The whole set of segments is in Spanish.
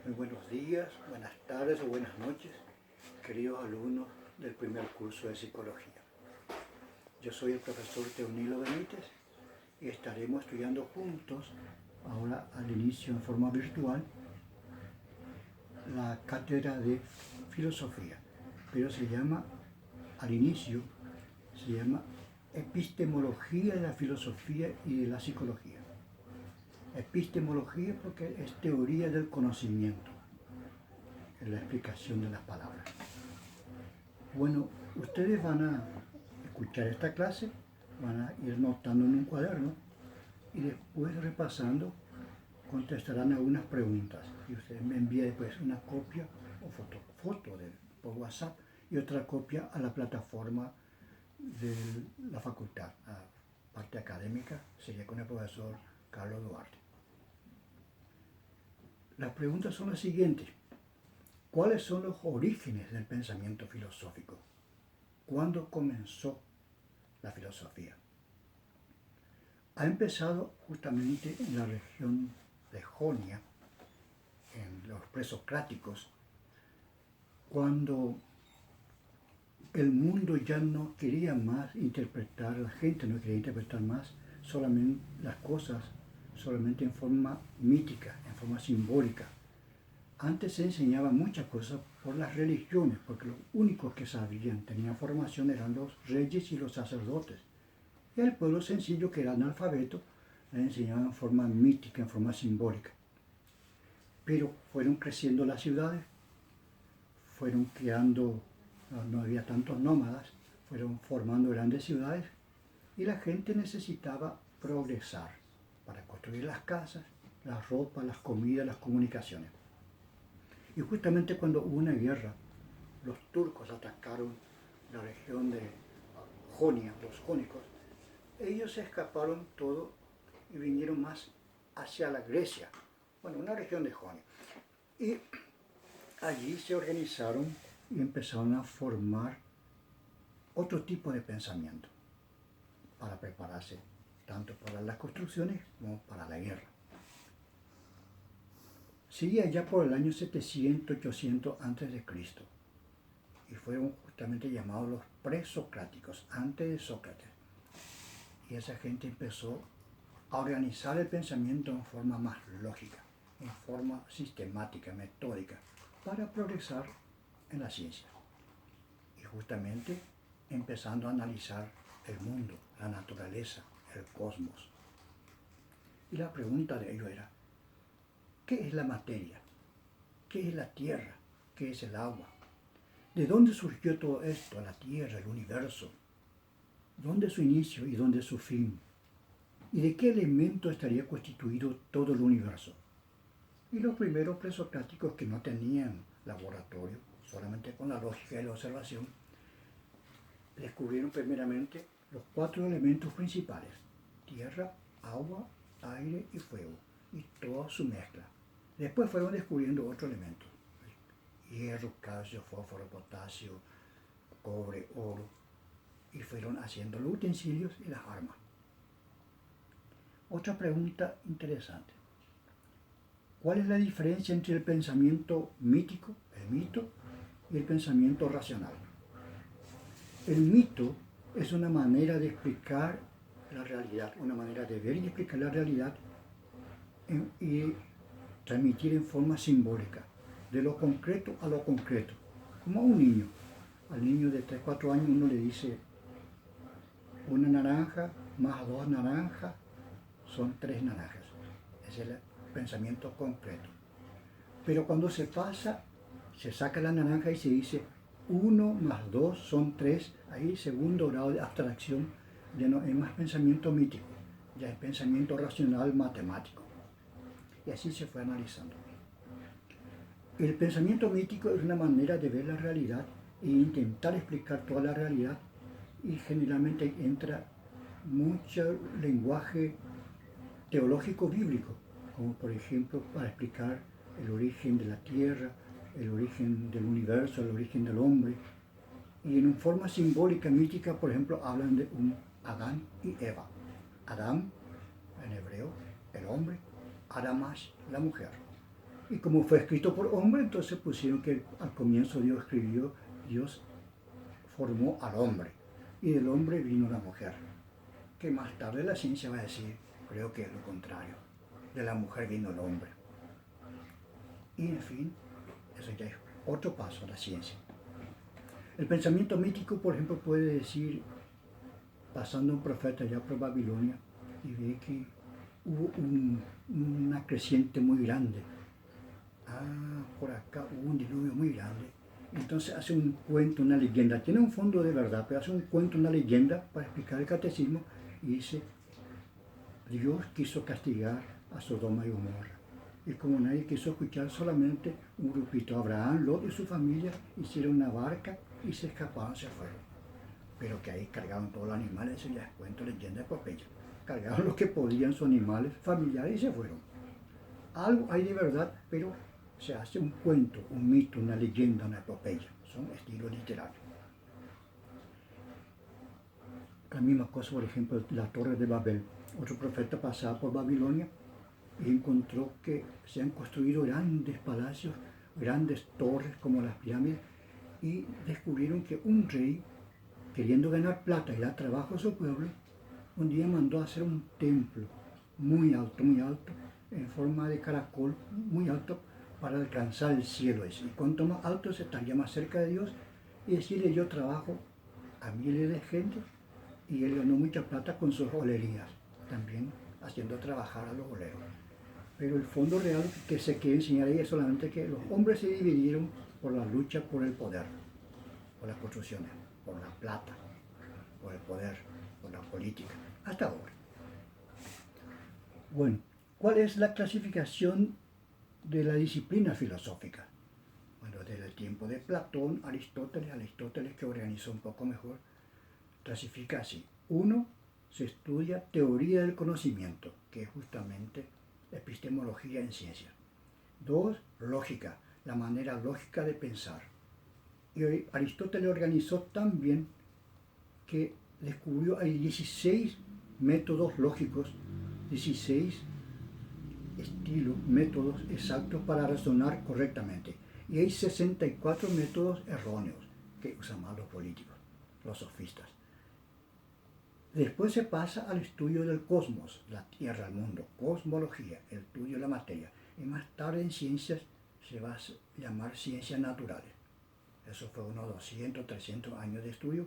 Muy buenos días, buenas tardes o buenas noches, queridos alumnos del primer curso de Psicología. Yo soy el profesor Teonilo Benítez y estaremos estudiando juntos, ahora al inicio en forma virtual, la cátedra de filosofía, pero al inicio, se llama Epistemología de la filosofía y de la psicología. Epistemología porque es teoría del conocimiento, es la explicación de las palabras. Bueno, ustedes van a escuchar esta clase, van a ir notando en un cuaderno y después repasando contestarán algunas preguntas y ustedes me envían después una copia o foto por WhatsApp y otra copia a la plataforma de la facultad, a la parte académica, sería con el profesor Carlos Duarte. Las preguntas son las siguientes. ¿Cuáles son los orígenes del pensamiento filosófico? ¿Cuándo comenzó la filosofía? Ha empezado justamente en la región de Jonia, en los presocráticos, cuando el mundo ya no quería más interpretar, la gente no quería interpretar más solamente las cosas solamente en forma mítica, en forma simbólica. Antes se enseñaban muchas cosas por las religiones, porque los únicos que sabían, tenían formación, eran los reyes y los sacerdotes. Y al pueblo sencillo, que era analfabeto, le enseñaban en forma mítica, en forma simbólica. Pero fueron creciendo las ciudades, fueron creando, no había tantos nómadas, fueron formando grandes ciudades y la gente necesitaba progresar para construir las casas, la ropa, las comidas, las comunicaciones. Y justamente cuando hubo una guerra, los turcos atacaron la región de Jonia, los jónicos, ellos se escaparon todo y vinieron más hacia la Grecia, bueno, una región de Jonia. Y allí se organizaron y empezaron a formar otro tipo de pensamiento para prepararse tanto para las construcciones como para la guerra. Sería ya por el año 700, 800 a.C. y fueron justamente llamados los presocráticos, antes de Sócrates. Y esa gente empezó a organizar el pensamiento en forma más lógica, en forma sistemática, metódica, para progresar en la ciencia. Y justamente empezando a analizar el mundo, la naturaleza, el cosmos. Y la pregunta de ellos era, ¿qué es la materia? ¿Qué es la tierra? ¿Qué es el agua? ¿De dónde surgió todo esto? La tierra, el universo. ¿Dónde es su inicio y dónde es su fin? ¿Y de qué elemento estaría constituido todo el universo? Y los primeros presocráticos, que no tenían laboratorio, solamente con la lógica y la observación, descubrieron primeramente los 4 elementos principales: tierra, agua, aire y fuego, y toda su mezcla. Después fueron descubriendo otros elementos: hierro, calcio, fósforo, potasio, cobre, oro, y fueron haciendo los utensilios y las armas. Otra pregunta interesante: ¿cuál es la diferencia entre el pensamiento mítico, el mito, y el pensamiento racional? El mito es una manera de explicar la realidad, una manera de ver y explicar la realidad y transmitir en forma simbólica, de lo concreto a lo concreto, como a un niño. Al niño de 3, 4 años uno le dice, una naranja más 2 naranjas son 3 naranjas. Ese es el pensamiento concreto. Pero cuando se pasa, se saca la naranja y se dice 1 más 2 son 3, ahí segundo grado de abstracción, ya no es más pensamiento mítico, ya es pensamiento racional matemático. Y así se fue analizando. El pensamiento mítico es una manera de ver la realidad e intentar explicar toda la realidad, y generalmente entra mucho lenguaje teológico bíblico, como por ejemplo para explicar el origen de la tierra, el origen del universo, el origen del hombre. Y en forma simbólica, mítica, por ejemplo, hablan de un Adán y Eva. Adán, en hebreo, el hombre; Adamash, la mujer. Y como fue escrito por hombre, entonces pusieron que al comienzo Dios escribió, Dios formó al hombre, y del hombre vino la mujer. Que más tarde la ciencia va a decir, creo que es lo contrario, de la mujer vino el hombre. Y en fin, eso ya es otro paso a la ciencia. El pensamiento mítico, por ejemplo, puede decir, pasando un profeta ya por Babilonia, y ve que hubo una creciente muy grande. Por acá hubo un diluvio muy grande. Entonces hace un cuento, una leyenda. Tiene un fondo de verdad, pero hace un cuento, una leyenda para explicar el catecismo. Y dice, Dios quiso castigar a Sodoma y Gomorra. Y como nadie quiso escuchar, solamente un grupito, Abraham, Lot y su familia, hicieron una barca y se escaparon, se fueron. Pero que ahí cargaron todos los animales, eso ya es cuento, leyenda, epopeya. Cargaron lo que podían sus animales familiares y se fueron. Algo hay de verdad, pero se hace un cuento, un mito, una leyenda, una epopeya. Son estilos literarios. La misma cosa, por ejemplo, la Torre de Babel. Otro profeta pasaba por Babilonia y encontró que se han construido grandes palacios, grandes torres como las pirámides, y descubrieron que un rey, queriendo ganar plata y dar trabajo a su pueblo, un día mandó a hacer un templo muy alto, en forma de caracol, muy alto, para alcanzar el cielo ese. Y cuanto más alto se estaría más cerca de Dios, y decirle, yo trabajo a miles de gente, y él ganó mucha plata con sus olerías, también haciendo trabajar a los oleros. Pero el fondo real que se quiere enseñar ahí es solamente que los hombres se dividieron por la lucha por el poder, por las construcciones, por la plata, por el poder, por la política, hasta ahora. Bueno, ¿cuál es la clasificación de la disciplina filosófica? Bueno, desde el tiempo de Platón, Aristóteles que organizó un poco mejor, clasifica así. 1. Se estudia teoría del conocimiento, que es justamente epistemología en ciencia. 2. Lógica, la manera lógica de pensar. Y Aristóteles organizó tan bien que descubrió hay 16 métodos lógicos, 16 estilos, métodos exactos para razonar correctamente. Y hay 64 métodos erróneos que usan más los políticos, los sofistas. Después se pasa al estudio del cosmos, la Tierra, el mundo, cosmología, el estudio de la materia. Y más tarde en ciencias se va a llamar ciencias naturales. Eso fue unos 200, 300 años de estudio,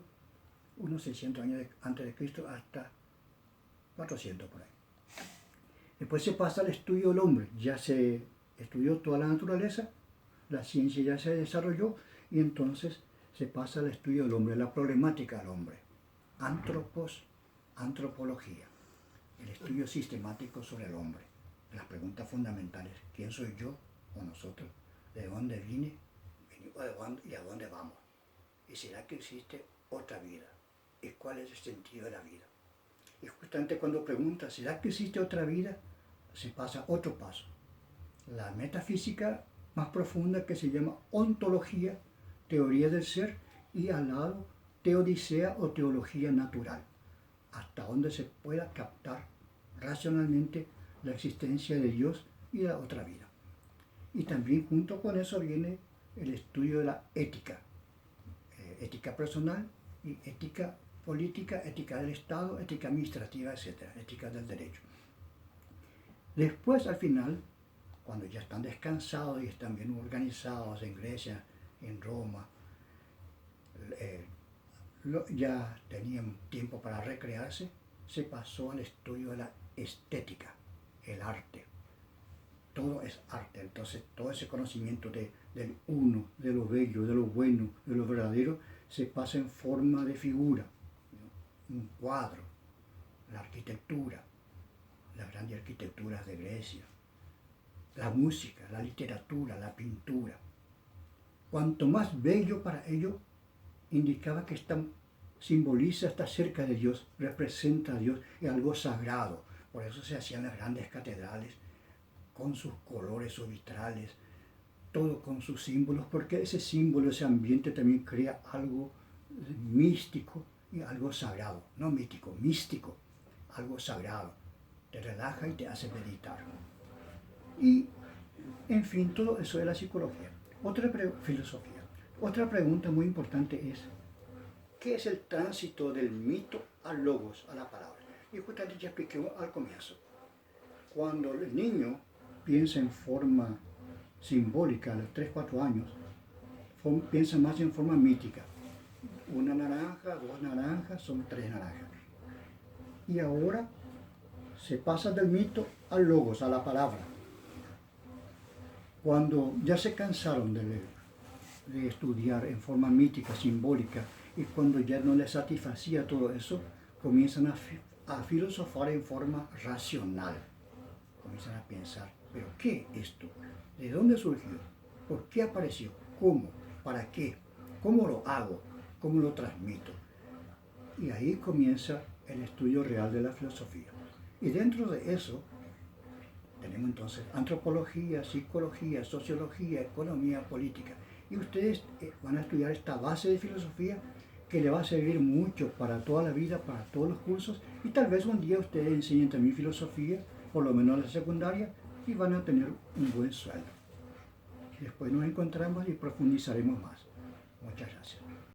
unos 600 años antes de Cristo hasta 400 por ahí. Después se pasa al estudio del hombre, ya se estudió toda la naturaleza, la ciencia ya se desarrolló y entonces se pasa al estudio del hombre, la problemática del hombre. Antropología, el estudio sistemático sobre el hombre, las preguntas fundamentales, ¿quién soy yo o nosotros? ¿De dónde vine y a dónde vamos? ¿Y será que existe otra vida? ¿Y cuál es el sentido de la vida? Y justamente cuando pregunta, ¿será que existe otra vida? Se pasa otro paso, la metafísica más profunda que se llama ontología, teoría del ser, y al lado teodicea o teología natural, hasta donde se pueda captar racionalmente la existencia de Dios y de la otra vida. Y también junto con eso viene el estudio de la ética, ética personal y ética política, ética del Estado, ética administrativa, etc., ética del derecho. Después, al final, cuando ya están descansados y están bien organizados en Grecia, en Roma, ya tenían tiempo para recrearse, se pasó al estudio de la estética, el arte. Todo es arte, entonces todo ese conocimiento del uno, de lo bello, de lo bueno, de lo verdadero, se pasa en forma de figura, un cuadro, la arquitectura, las grandes arquitecturas de Grecia, la música, la literatura, la pintura. Cuanto más bello para ellos, indicaba que simboliza, está cerca de Dios, representa a Dios, es algo sagrado. Por eso se hacían las grandes catedrales con sus colores, sus vitrales, todo con sus símbolos, porque ese símbolo, ese ambiente también crea algo místico y algo sagrado, no mítico, místico, algo sagrado. Te relaja y te hace meditar. Y En fin, todo eso es la psicología. Filosofía. Otra pregunta muy importante es, ¿qué es el tránsito del mito al logos, a la palabra? Y justamente ya expliqué al comienzo. Cuando el niño piensa en forma simbólica a los 3, 4 años, piensa más en forma mítica. Una naranja, 2 naranjas, son 3 naranjas. Y ahora se pasa del mito al logos, a la palabra. Cuando ya se cansaron de estudiar en forma mítica, simbólica, y cuando ya no les satisfacía todo eso, comienzan a filosofar en forma racional. Comienzan a pensar, ¿pero qué es esto? ¿De dónde surgió? ¿Por qué apareció? ¿Cómo? ¿Para qué? ¿Cómo lo hago? ¿Cómo lo transmito? Y ahí comienza el estudio real de la filosofía. Y dentro de eso tenemos entonces antropología, psicología, sociología, economía, política. Y ustedes van a estudiar esta base de filosofía que le va a servir mucho para toda la vida, para todos los cursos. Y tal vez un día ustedes enseñen también filosofía, por lo menos en la secundaria, y van a tener un buen sueldo. Después nos encontramos y profundizaremos más. Muchas gracias.